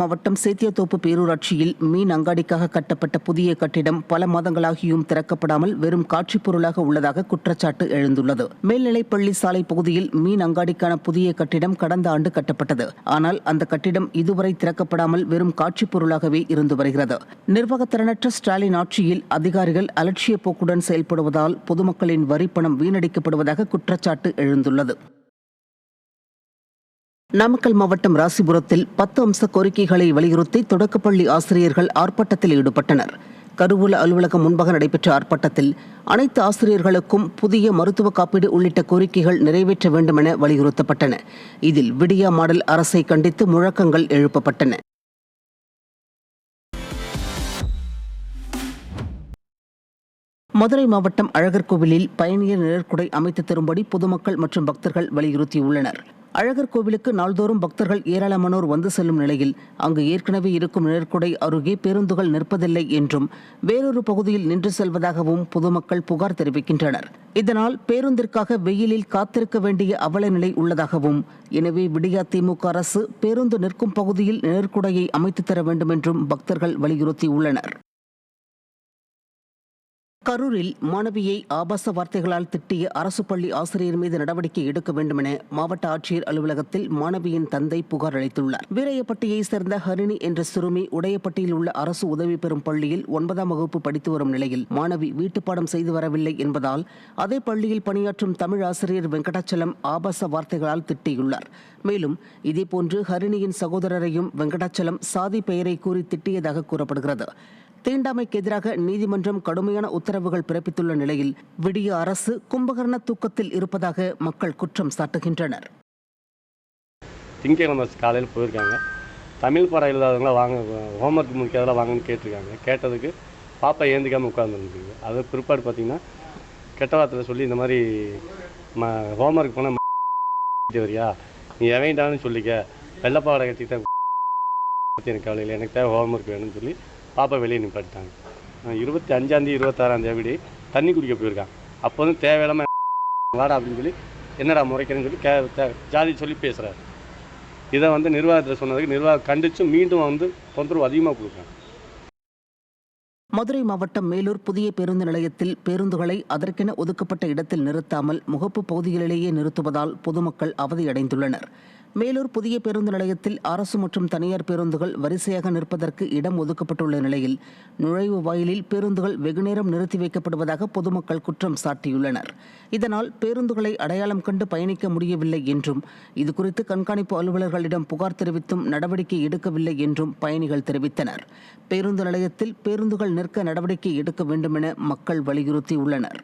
மாவட்டம் சேத்தியாத்தோப்பு பேரூராட்சியில் மீன் அங்காடிக்காக கட்டப்பட்ட புதிய கட்டிடம் பல மாதங்களாகியும் திறக்கப்படாமல் வெறும் காட்சிப் பொருளாக உள்ளதாக குற்றச்சாட்டு எழுந்துள்ளது. மேல்நிலைப்பள்ளி சாலை பகுதியில் மீன் அங்காடிக்கான புதிய கட்டிடம் கடந்த ஆண்டு கட்டப்பட்டது. ஆனால் அந்த கட்டிடம் இதுவரை திறக்கப்படாமல் வெறும் காட்சிப் பொருளாகவே இருந்து வருகிறது. நிர்வாகத்திறனற்ற ஸ்டாலின் ஆட்சியில் அதிகாரிகள் அலட்சிய போக்குடன் செயல்படுவதால் பொதுமக்களின் வரிப்பணம் வீணடிக்கப்படுவதாக குற்றச்சாட்டு எழுந்துள்ளது. நாமக்கல் மாவட்டம் ராசிபுரத்தில் 10 அம்ச கோரிக்கைகளை வலியுறுத்தி தொடக்கப்பள்ளி ஆசிரியர்கள் ஆர்ப்பாட்டத்தில் ஈடுபட்டனர். கருவூல அலுவலகம் முன்பாக நடைபெற்ற ஆர்ப்பாட்டத்தில் அனைத்து ஆசிரியர்களுக்கும் புதிய மருத்துவ காப்பீடு உள்ளிட்ட கோரிக்கைகள் நிறைவேற்ற வேண்டும் என வலியுறுத்தப்பட்டன. இதில் விடியா மாடல் அரசை கண்டித்து முழக்கங்கள் எழுப்பப்பட்டன. மதுரை மாவட்டம் அழகர் கோவிலில் பயணியர் நிழற்குடை அமைத்து தரும்படி பொதுமக்கள் மற்றும் பக்தர்கள் வலியுறுத்தியுள்ளனர். அழகர் கோவிலுக்கு நாள்தோறும் பக்தர்கள் ஏராளமானோர் வந்து செல்லும் நிலையில் அங்கு ஏற்கனவே இருக்கும் நிழற்குடை அருகே பேருந்துகள் நிற்பதில்லை என்றும் வேறொரு பகுதியில் நின்று செல்வதாகவும் பொதுமக்கள் புகார் தெரிவிக்கின்றனர். இதனால் பேருந்திற்காக வெயிலில் காத்திருக்க வேண்டிய அவல நிலை உள்ளதாகவும், எனவே விடியா திமுக அரசு பேருந்து நிற்கும் பகுதியில் நிழற்குடையை அமைத்து தர வேண்டும் என்றும் பக்தர்கள் வலியுறுத்தியுள்ளனர். கரூரில் மாணவியை ஆபாச வார்த்தைகளால் திட்டிய அரசு பள்ளி ஆசிரியர் மீது நடவடிக்கை எடுக்க வேண்டும் என மாவட்ட ஆட்சியர் அலுவலகத்தில் மாணவியின் தந்தை புகார் அளித்துள்ளார். வீரையப்பட்டியை சேர்ந்த ஹரிணி என்ற சிறுமி உடையப்பட்டியில் உள்ள அரசு உதவி பெறும் பள்ளியில் 9ஆம் வகுப்பு படித்து வரும் நிலையில் மாணவி வீட்டுப்பாடம் செய்து வரவில்லை என்பதால் அதே பள்ளியில் பணியாற்றும் தமிழ் ஆசிரியர் வெங்கடாச்சலம் ஆபாச வார்த்தைகளால் திட்டியுள்ளார். மேலும் இதேபோன்று ஹரிணியின் சகோதரரையும் வெங்கடாச்சலம் சாதி பெயரை கூறி திட்டியதாக கூறப்படுகிறது. தீண்டாமைக்கு எதிராக நீதிமன்றம் கடுமையான உத்தரவுகள் பிறப்பித்துள்ள நிலையில் விடிய அரசு கும்பகர்ண தூக்கத்தில் இருப்பதாக மக்கள் குற்றம் சாட்டுகின்றனர். திங்கக்கிழமை காலையில் போயிருக்காங்க. தமிழ் பாடம் எழுதாதவங்களாம் வாங்க, ஹோம்ஒர்க் முடிக்காதெல்லாம் வாங்கன்னு கேட்டிருக்காங்க. கேட்டதுக்கு பாப்பா ஏந்திக்காமல் உட்காந்துருந்துருக்கு. அது பிற்பாடு பார்த்தீங்கன்னா கெட்ட வார்த்தையில் சொல்லி இந்த மாதிரி ஹோம்ஒர்க் போனால் வரியா, நீ எவைண்டான்னு சொல்லிக்க, வெள்ளப்பாடை கட்டிக்கிட்ட எனக்கு காலையில் எனக்கு தேவை ஹோம்ஒர்க் வேணும்னு சொல்லி பாப்பா வெளியே நிப்பாட்டாங்க. 25ஆம் 26ஆம் தேதி தண்ணி குடிக்க போயிருக்கான். அப்போ வந்து தேவையில்லாமல் வாடா அப்படின்னு சொல்லி என்னடா முறைக்கிறேன்னு சொல்லி ஜாதி சொல்லி பேசுகிறார். இதை வந்து நிர்வாகத்தில் சொன்னதுக்கு நிர்வாகம் கண்டித்து மீண்டும் வந்து தொந்தரவு அதிகமாக கொடுக்குறாங்க. மதுரை மாவட்டம் மேலூர் புதிய பேருந்து நிலையத்தில் பேருந்துகளை அதற்கென ஒதுக்கப்பட்ட இடத்தில் நிறுத்தாமல் முகப்பு பகுதிகளிலேயே நிறுத்துவதால் பொதுமக்கள் அவதியடைந்துள்ளனர். மேலூர் புதிய பேருந்து நிலையத்தில் அரசு மற்றும் தனியார் பேருந்துகள் வரிசையாக நிற்பதற்கு இடம் ஒதுக்கப்பட்டுள்ள நிலையில் நுழைவு வாயிலில் பேருந்துகள் வெகுநேரம் நிறுத்தி வைக்கப்படுவதாக பொதுமக்கள் குற்றம் சாட்டியுள்ளனர். இதனால் பேருந்துகளை அடையாளம் கண்டு பயணிக்க முடியவில்லை என்றும், இதுகுறித்து கண்காணிப்பு அலுவலர்களிடம் புகார் தெரிவித்தும் நடவடிக்கை எடுக்கவில்லை என்றும் பயணிகள் தெரிவித்தனர். பேருந்து நிலையத்தில் பேருந்துகள் நிற்க நடவடிக்கை எடுக்க வேண்டும் என மக்கள் வலியுறுத்தியுள்ளனர்.